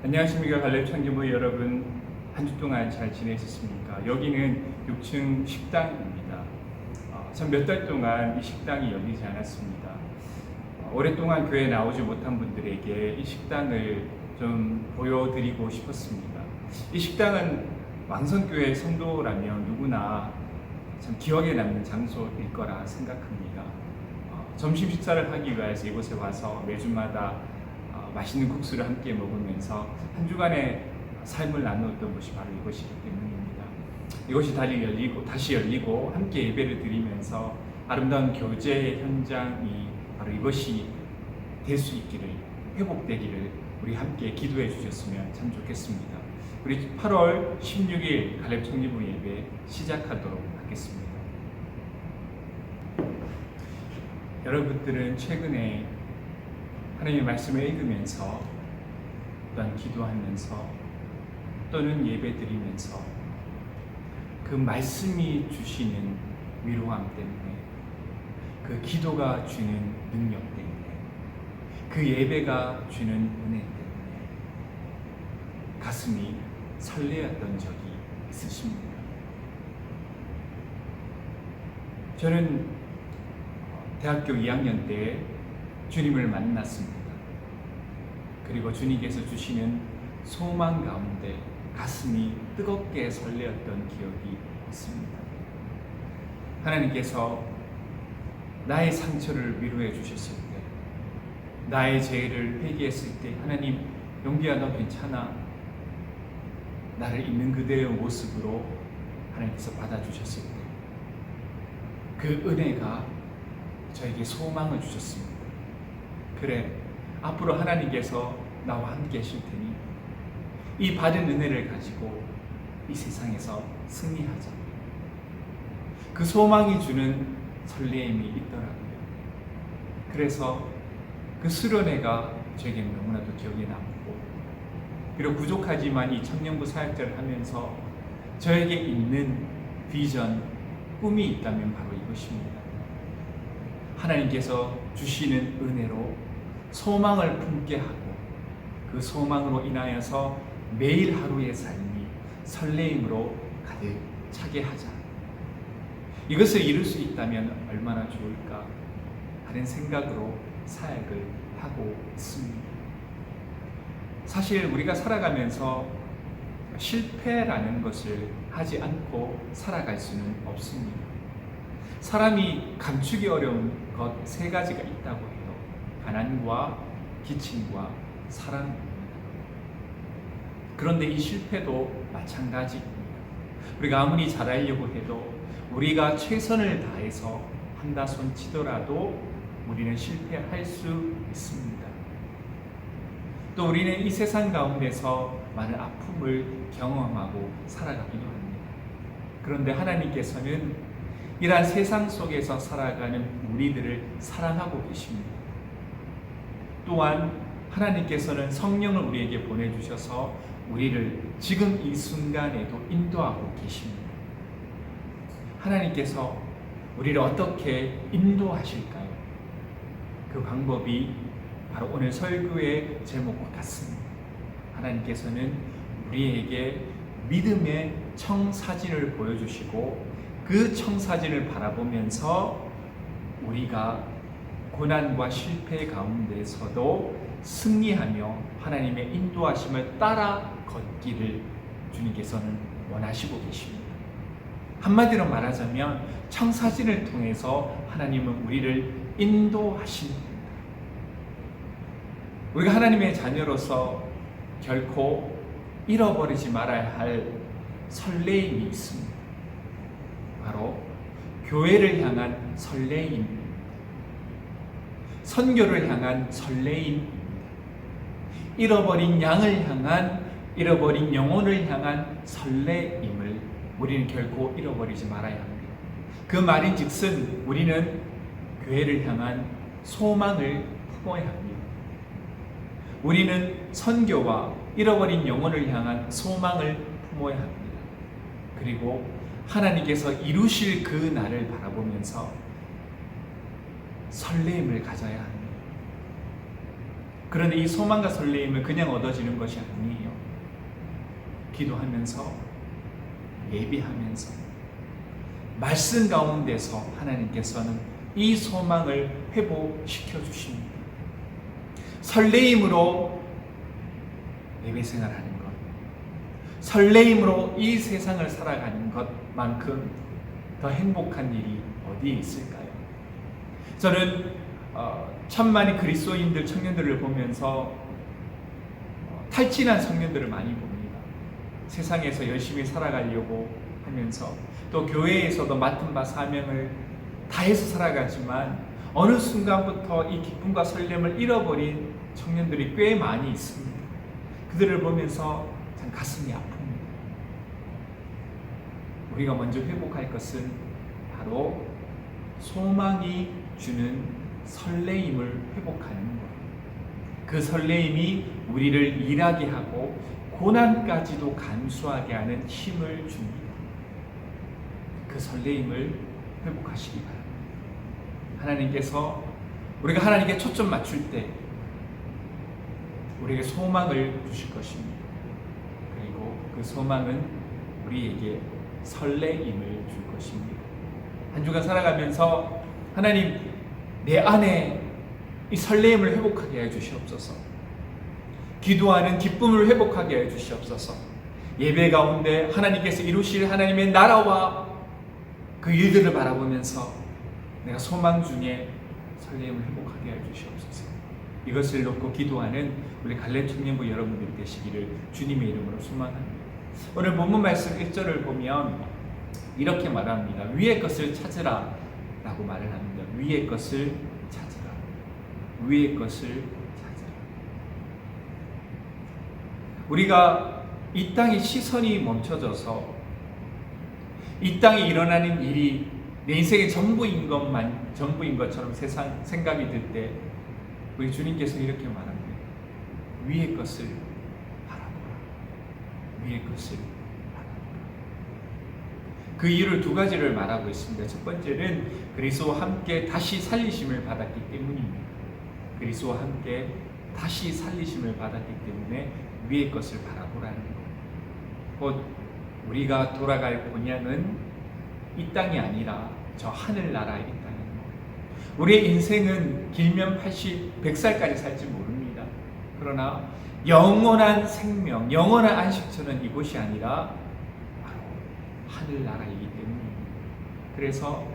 안녕하십니까. 갈렙 청년부 여러분, 한 주 동안 잘 지내셨습니까? 여기는 6층 식당입니다. 전 몇 달 동안 이 식당이 열리지 않았습니다. 오랫동안 교회에 나오지 못한 분들에게 이 식당을 좀 보여드리고 싶었습니다. 이 식당은 왕성교회 성도라면 누구나 참 기억에 남는 장소일 거라 생각합니다. 점심 식사를 하기 위해서 이곳에 와서 매주마다 맛있는 국수를 함께 먹으면서 한 주간의 삶을 나누었던 곳이 바로 이것이기 때문입니다. 이것이 다시 열리고 함께 예배를 드리면서 아름다운 교제의 현장이 바로 이것이 될 수 있기를, 회복되기를 우리 함께 기도해 주셨으면 참 좋겠습니다. 우리 8월 16일 갈렙 청년부 예배 시작하도록 하겠습니다. 여러분들은 최근에 하나님의 말씀을 읽으면서 또한 기도하면서 또는 예배드리면서 그 말씀이 주시는 위로함 때문에, 그 기도가 주는 능력 때문에, 그 예배가 주는 은혜 때문에 가슴이 설레었던 적이 있으십니까? 저는 대학교 2학년 때 주님을 만났습니다. 그리고 주님께서 주시는 소망 가운데 가슴이 뜨겁게 설레었던 기억이 있습니다. 하나님께서 나의 상처를 위로해 주셨을 때, 나의 죄를 회개했을 때, 하나님, 용기야 너 괜찮아, 나를 있는 그대의 모습으로 하나님께서 받아주셨을 때, 그 은혜가 저에게 소망을 주셨습니다. 그래, 앞으로 하나님께서 나와 함께 하실 테니 이 받은 은혜를 가지고 이 세상에서 승리하자. 그 소망이 주는 설레임이 있더라고요. 그래서 그 수련회가 저에게는 너무나도 기억에 남고, 비록 부족하지만 이 청년부 사역자를 하면서 저에게 있는 비전, 꿈이 있다면 바로 이것입니다. 하나님께서 주시는 은혜로 소망을 품게 하고, 그 소망으로 인하여서 매일 하루의 삶이 설레임으로 가득 차게 하자. 이것을 이룰 수 있다면 얼마나 좋을까 하는 생각으로 사역을 하고 있습니다. 사실 우리가 살아가면서 실패라는 것을 하지 않고 살아갈 수는 없습니다. 사람이 감추기 어려운 것 세 가지가 있다고 해요. 가난과 기침과 사랑입니다. 그런데 이 실패도 마찬가지입니다. 우리가 아무리 잘하려고 해도, 우리가 최선을 다해서 한다 손 치더라도 우리는 실패할 수 있습니다. 또 우리는 이 세상 가운데서 많은 아픔을 경험하고 살아가기도 합니다. 그런데 하나님께서는 이러한 세상 속에서 살아가는 우리들을 사랑하고 계십니다. 또한 하나님께서는 성령을 우리에게 보내주셔서 우리를 지금 이 순간에도 인도하고 계십니다. 하나님께서 우리를 어떻게 인도하실까요? 그 방법이 바로 오늘 설교의 제목과 같습니다. 하나님께서는 우리에게 믿음의 청사진을 보여주시고, 그 청사진을 바라보면서 우리가 고난과 실패 가운데서도 승리하며 하나님의 인도하심을 따라 걷기를 주님께서는 원하시고 계십니다. 한마디로 말하자면 청사진을 통해서 하나님은 우리를 인도하십니다. 우리가 하나님의 자녀로서 결코 잃어버리지 말아야 할 설레임이 있습니다. 바로 교회를 향한 설레임입니다. 선교를 향한 설레임입니다. 잃어버린 양을 향한, 잃어버린 영혼을 향한 설레임을 우리는 결코 잃어버리지 말아야 합니다. 그 말인즉슨 우리는 교회를 향한 소망을 품어야 합니다. 우리는 선교와 잃어버린 영혼을 향한 소망을 품어야 합니다. 그리고 하나님께서 이루실 그 날을 바라보면서 설레임을 가져야 합니다. 그런데 이 소망과 설레임은 그냥 얻어지는 것이 아니에요. 기도하면서, 예비하면서, 말씀 가운데서 하나님께서는 이 소망을 회복시켜 주십니다. 설레임으로 예배 생활하는 것, 설레임으로 이 세상을 살아가는 것만큼 더 행복한 일이 어디에 있을까요? 저는 천만의 그리스도인들 청년들을 보면서 탈진한 청년들을 많이 봅니다. 세상에서 열심히 살아가려고 하면서 또 교회에서도 맡은 바 사명을 다해서 살아가지만 어느 순간부터 이 기쁨과 설렘을 잃어버린 청년들이 꽤 많이 있습니다. 그들을 보면서 참 가슴이 아픕니다. 우리가 먼저 회복할 것은 바로 소망이 주는 설레임을 회복하는 것. 그 설레임이 우리를 일하게 하고 고난까지도 감수하게 하는 힘을 줍니다. 그 설레임을 회복하시기 바랍니다. 하나님께서 우리가 하나님께 초점 맞출 때 우리에게 소망을 주실 것입니다. 그리고 그 소망은 우리에게 설레임을 줄 것입니다. 한 주간 살아가면서 하나님, 내 안에 이 설레임을 회복하게 해 주시옵소서. 기도하는 기쁨을 회복하게 해 주시옵소서. 예배 가운데 하나님께서 이루실 하나님의 나라와 그 일들을 바라보면서 내가 소망 중에 설렘을 회복하게 해 주시옵소서. 이것을 놓고 기도하는 우리 갈렙 청년부 여러분들이 되시기를 주님의 이름으로 소망합니다. 오늘 본문 말씀 1절을 보면 이렇게 말합니다. 위의 것을 찾으라 라고 말을 합니다. 위의 것을 찾으라. 위의 것을 찾으라. 우리가 이 땅의 시선이 멈춰져서 이 땅에 일어나는 일이 내 인생의 전부인 것처럼 세상 생각이 들 때 우리 주님께서 이렇게 말합니다. 위의 것을 바라보라. 위의 것을 바라보라. 그 이유를 두 가지를 말하고 있습니다. 첫 번째는 그리스도와 함께 다시 살리심을 받았기 때문입니다. 그리스도와 함께 다시 살리심을 받았기 때문에 위의 것을 바라보라는 것. 곧 우리가 돌아갈 본향은 이 땅이 아니라 저 하늘나라에 있다는 것. 우리의 인생은 길면 80, 100살까지 살지 모릅니다. 그러나 영원한 생명, 영원한 안식처는 이곳이 아니라 바로 하늘나라이기 때문입니다. 그래서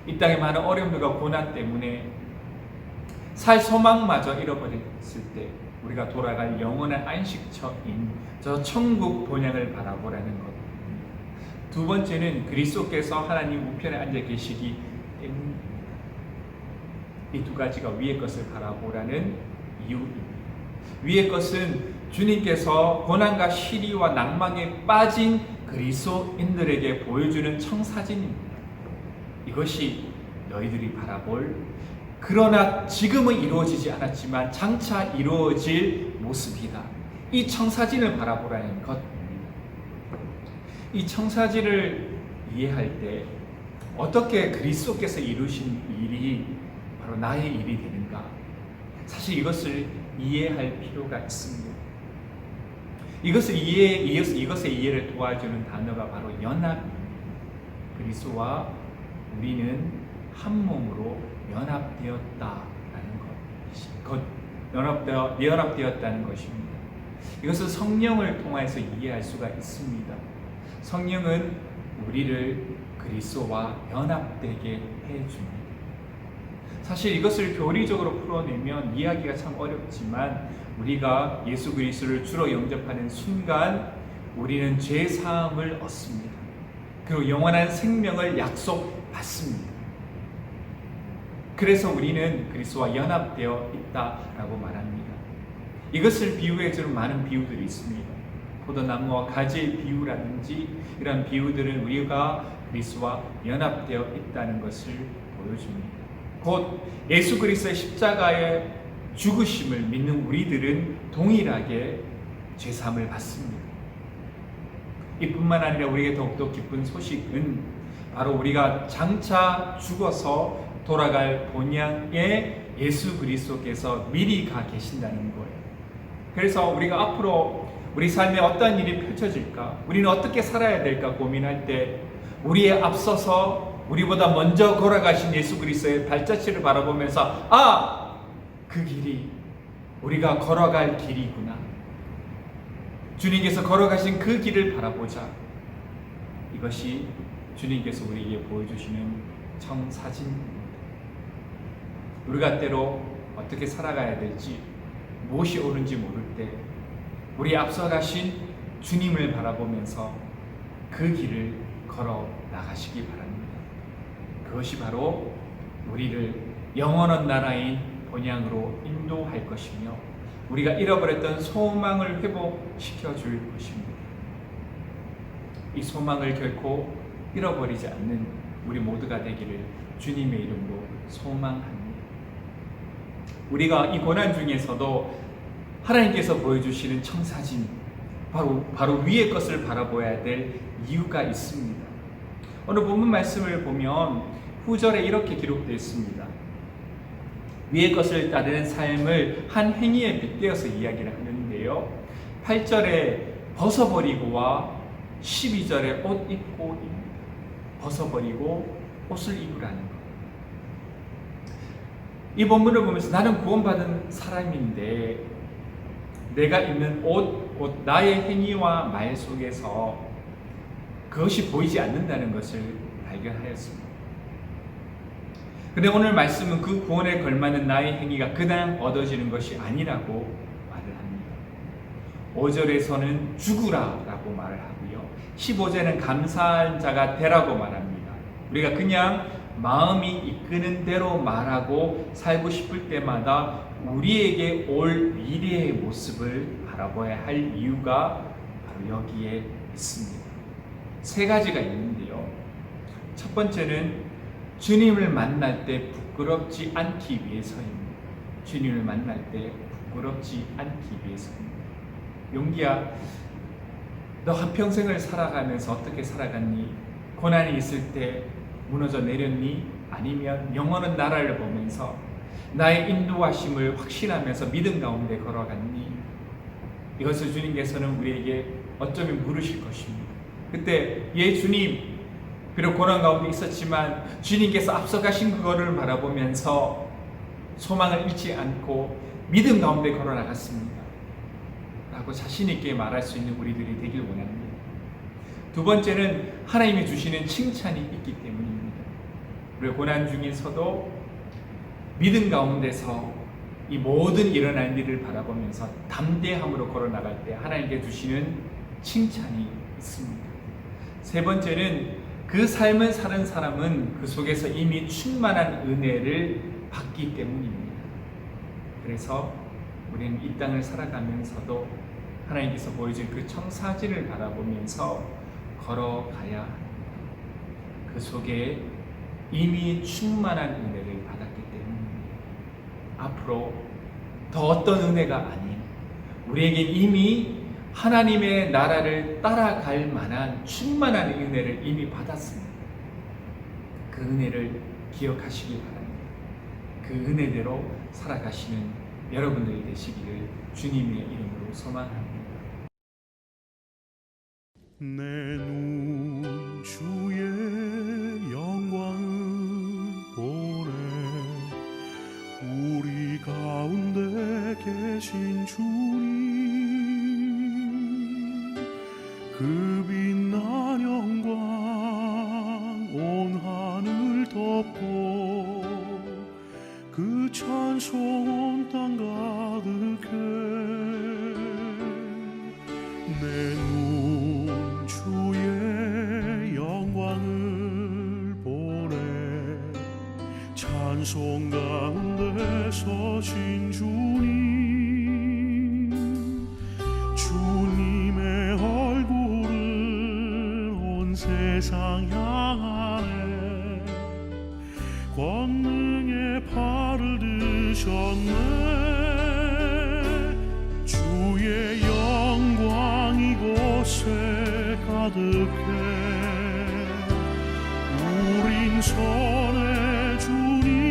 이 땅의 많은 어려움들과 고난 때문에 살 소망마저 잃어버렸을 때 우리가 돌아갈 영원한 안식처인 저 천국 본향을 바라보라는 것. 두 번째는 그리스도께서 하나님 우편에 앉아 계시기 때문입니다. 이 두 가지가 위의 것을 바라보라는 이유입니다. 위의 것은 주님께서 고난과 시리와 낭망에 빠진 그리스도인들에게 보여주는 청사진입니다. 이것이 너희들이 바라볼, 그러나 지금은 이루어지지 않았지만 장차 이루어질 모습이다. 이 청사진을 바라보라는 것입니다. 이 청사진을 이해할 때 어떻게 그리스도께서 이루신 일이 바로 나의 일이 되는가? 사실 이것을 이해할 필요가 있습니다. 이것의 이해를 도와주는 단어가 바로 연합입니다. 그리스도와 우리는 한 몸으로 연합되었다라는 것, 연합되었다는 것입니다. 이것은 성령을 통해서 이해할 수가 있습니다. 성령은 우리를 그리스도와 연합되게 해줍니다. 사실 이것을 교리적으로 풀어내면 이해하기가 참 어렵지만 우리가 예수 그리스도를 주로 영접하는 순간 우리는 죄 사함을 얻습니다. 그리고 영원한 생명을 약속받습니다. 그래서 우리는 그리스도와 연합되어 있다라고 말합니다. 이것을 비유해 주는 많은 비유들이 있습니다. 포도나무와 가지의 비유라든지 이런 비유들은 우리가 그리스도와 연합되어 있다는 것을 보여줍니다. 곧 예수 그리스도의 십자가의 죽으심을 믿는 우리들은 동일하게 죄사함을 받습니다. 이뿐만 아니라 우리에게 더욱더 기쁜 소식은 바로 우리가 장차 죽어서 돌아갈 본향에 예수 그리스도께서 미리 가 계신다는 거예요. 그래서 우리가 앞으로 우리 삶에 어떤 일이 펼쳐질까, 우리는 어떻게 살아야 될까 고민할 때 우리에 앞서서 우리보다 먼저 걸어가신 예수 그리스도의 발자취를 바라보면서 그 길이 우리가 걸어갈 길이구나, 주님께서 걸어가신 그 길을 바라보자. 이것이 주님께서 우리에게 보여주시는 청사진입니다. 우리가 때로 어떻게 살아가야 될지, 무엇이 옳은지 모를 때 우리 앞서가신 주님을 바라보면서 그 길을 걸어 나가시기 바랍니다. 그것이 바로 우리를 영원한 나라인 본향으로 인도할 것이며 우리가 잃어버렸던 소망을 회복시켜 줄 것입니다. 이 소망을 결코 잃어버리지 않는 우리 모두가 되기를 주님의 이름으로 소망합니다. 우리가 이 고난 중에서도 하나님께서 보여주시는 청사진, 바로 위의 것을 바라보아야 될 이유가 있습니다. 오늘 본문 말씀을 보면 후절에 이렇게 기록되어 있습니다. 위의 것을 따르는 삶을 한 행위에 빗대어서 이야기를 하는데요. 8절에 벗어버리고와 12절에 옷 입고입니다. 벗어버리고 옷을 입으라는 것. 이 본문을 보면서 나는 구원받은 사람인데 내가 입는 옷, 나의 행위와 말 속에서 그것이 보이지 않는다는 것을 발견하였습니다. 그런데 오늘 말씀은 그 구원에 걸맞는 나의 행위가 그냥 얻어지는 것이 아니라고 말을 합니다. 5절에서는 죽으라 라고 말을 하고요, 15절에는 감사한 자가 되라고 말합니다. 우리가 그냥 마음이 이끄는 대로 말하고 살고 싶을 때마다 우리에게 올 미래의 모습을 바라봐야 할 이유가 바로 여기에 있습니다. 세 가지가 있는데요. 첫 번째는 주님을 만날 때 부끄럽지 않기 위해서입니다. 주님을 만날 때 부끄럽지 않기 위해서입니다. 용기야, 너 한평생을 살아가면서 어떻게 살아갔니? 고난이 있을 때 무너져 내렸니? 아니면 영원한 나라를 보면서 나의 인도하심을 확신하면서 믿음 가운데 걸어갔니? 이것을 주님께서는 우리에게 어쩌면 물으실 것입니다. 그때 주님, 비록 고난 가운데 있었지만 주님께서 앞서가신 그거를 바라보면서 소망을 잃지 않고 믿음 가운데 걸어나갔습니다 라고 자신 있게 말할 수 있는 우리들이 되길 원합니다. 두 번째는 하나님이 주시는 칭찬이 있기 때문입니다. 우리 고난 중에서도 믿음 가운데서 이 모든 일어난 일을 바라보면서 담대함으로 걸어나갈 때 하나님께 주시는 칭찬이 있습니다. 세 번째는 그 삶을 사는 사람은 그 속에서 이미 충만한 은혜를 받기 때문입니다. 그래서 우리는 이 땅을 살아가면서도 하나님께서 보여준 그 청사진을 바라보면서 걸어가야 합니다. 그 속에 이미 충만한 은혜를 받았기 때문입니다. 앞으로 더 어떤 은혜가 아닌 우리에게 이미 하나님의 나라를 따라갈 만한 충만한 은혜를 이미 받았습니다. 그 은혜를 기억하시기 바랍니다. 그 은혜대로 살아가시는 여러분들이 되시기를 주님의 이름으로 소망합니다. 내 눈 주의 영광을 보네. 우리 가운데 계신 주님, 그 빛난 영광 온 하늘 덮고 그 찬송 온 땅 가득해. 내 눈 주의 영광을 보네. 찬송 가운데 서신 주님, 주님의 얼굴을 온 세상 향하네. 권능의 팔을 드셨네. 주의 영광 이곳에 가득해. 우린 손에 주님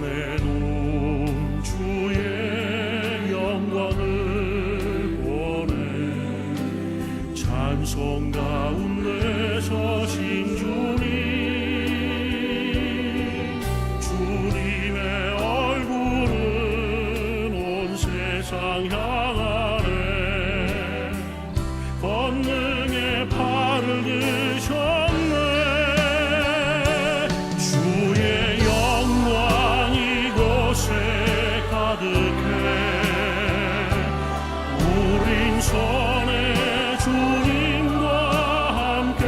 내 눈 주의 영광을 보네 찬송 가운데 서신 주님 주님의 얼굴은 온 세상 향하네 권능의 팔을 드셨네 주의 영광 이곳에 가득해 우린 손에 주님과 함께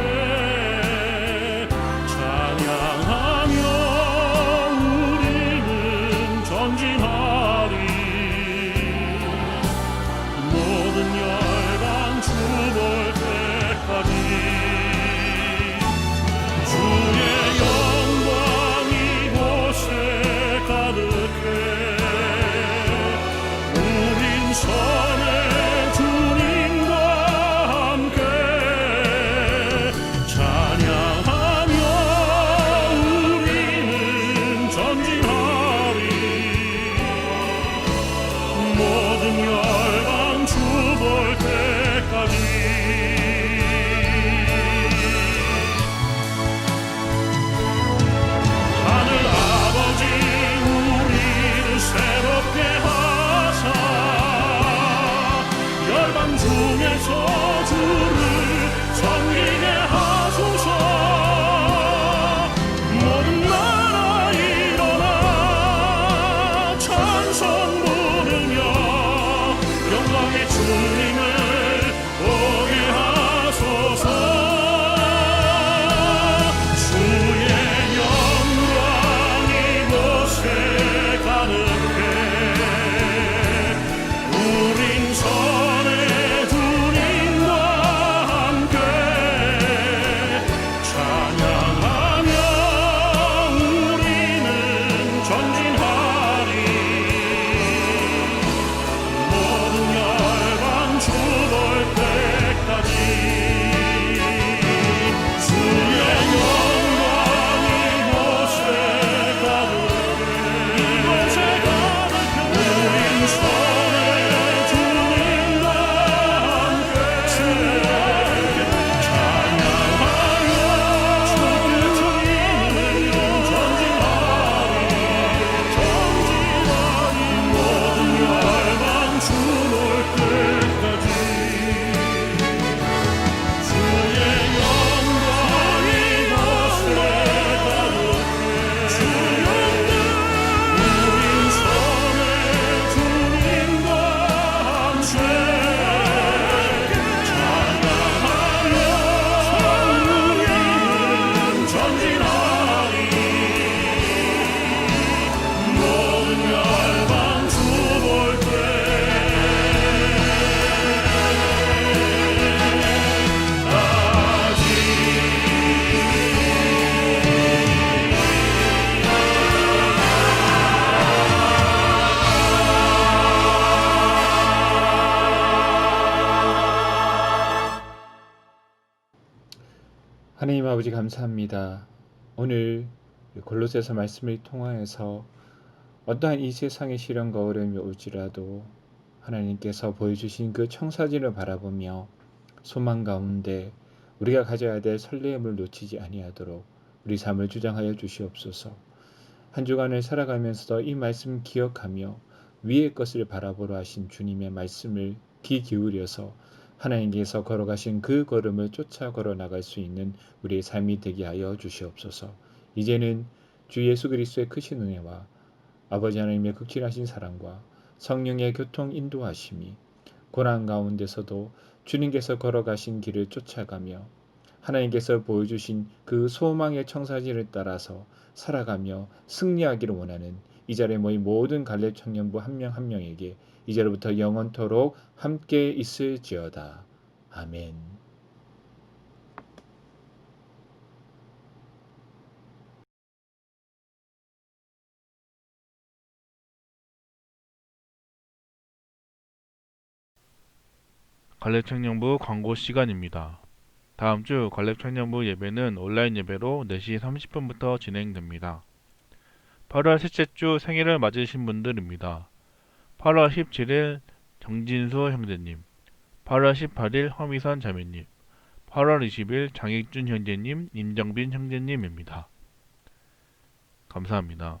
찬양하며 우리는 전진하리 모든 열방 주볼 때까지 주의 영광 이곳에 가득해 우린 선의 주님과 함께 찬양하며 우리는 전진하리 모든 열방 주볼 때까지 하늘 아버지 우리를 새롭게 하사 열방 중에서 주를 섬기게 하소서 모든 나라 일어나 찬송 부르며 영광의 주님을 보게 하소서 주의 영광 이곳에 가득해 우린 선의 주님과 함께 찬양하며 우리는 전진하리 모든 열방 주볼 때까지 주의 영광 이곳에 가득해 이곳에 가득해 우린 선의 주님과 함께 찬양하며 우리는 전진하리 모든 열방 주볼 때까지 주의 영광 이곳에 가득해 우린 선의 주님과 함께 찬양하며 우리는 전진하리 모든 열방 주볼 하나님 아버지 감사합니다. 오늘 골로새서 말씀을 통하여서 어떠한 이 세상의 시련과 어려움이 올지라도 하나님께서 보여주신 그 청사진을 바라보며 소망 가운데 우리가 가져야 될 설레임을 놓치지 아니하도록 우리 삶을 주장하여 주시옵소서. 한 주간을 살아가면서도 이 말씀 기억하며 위의 것을 바라보러 하신 주님의 말씀을 귀 기울여서 하나님께서 걸어가신 그 걸음을 쫓아 걸어 나갈 수 있는 우리의 삶이 되게 하여 주시옵소서. 이제는 주 예수 그리스도의 크신 은혜와 아버지 하나님의 극진하신 사랑과 성령의 교통 인도하심이 고난 가운데서도 주님께서 걸어가신 길을 쫓아가며 하나님께서 보여주신 그 소망의 청사진을 따라서 살아가며 승리하기를 원하는 이 자리에 모인 모든 갈렙 청년부 한 명 한 명에게 이제로부터 영원토록 함께 있을지어다. 아멘. 갈렙 청년부 광고 시간입니다. 다음 주 갈렙 청년부 예배는 온라인 예배로 4시 30분부터 진행됩니다. 8월 셋째 주 생일을 맞으신 분들입니다. 8월 17일 정진수 형제님, 8월 18일 허미선 자매님, 8월 20일 장익준 형제님, 임정빈 형제님입니다. 감사합니다.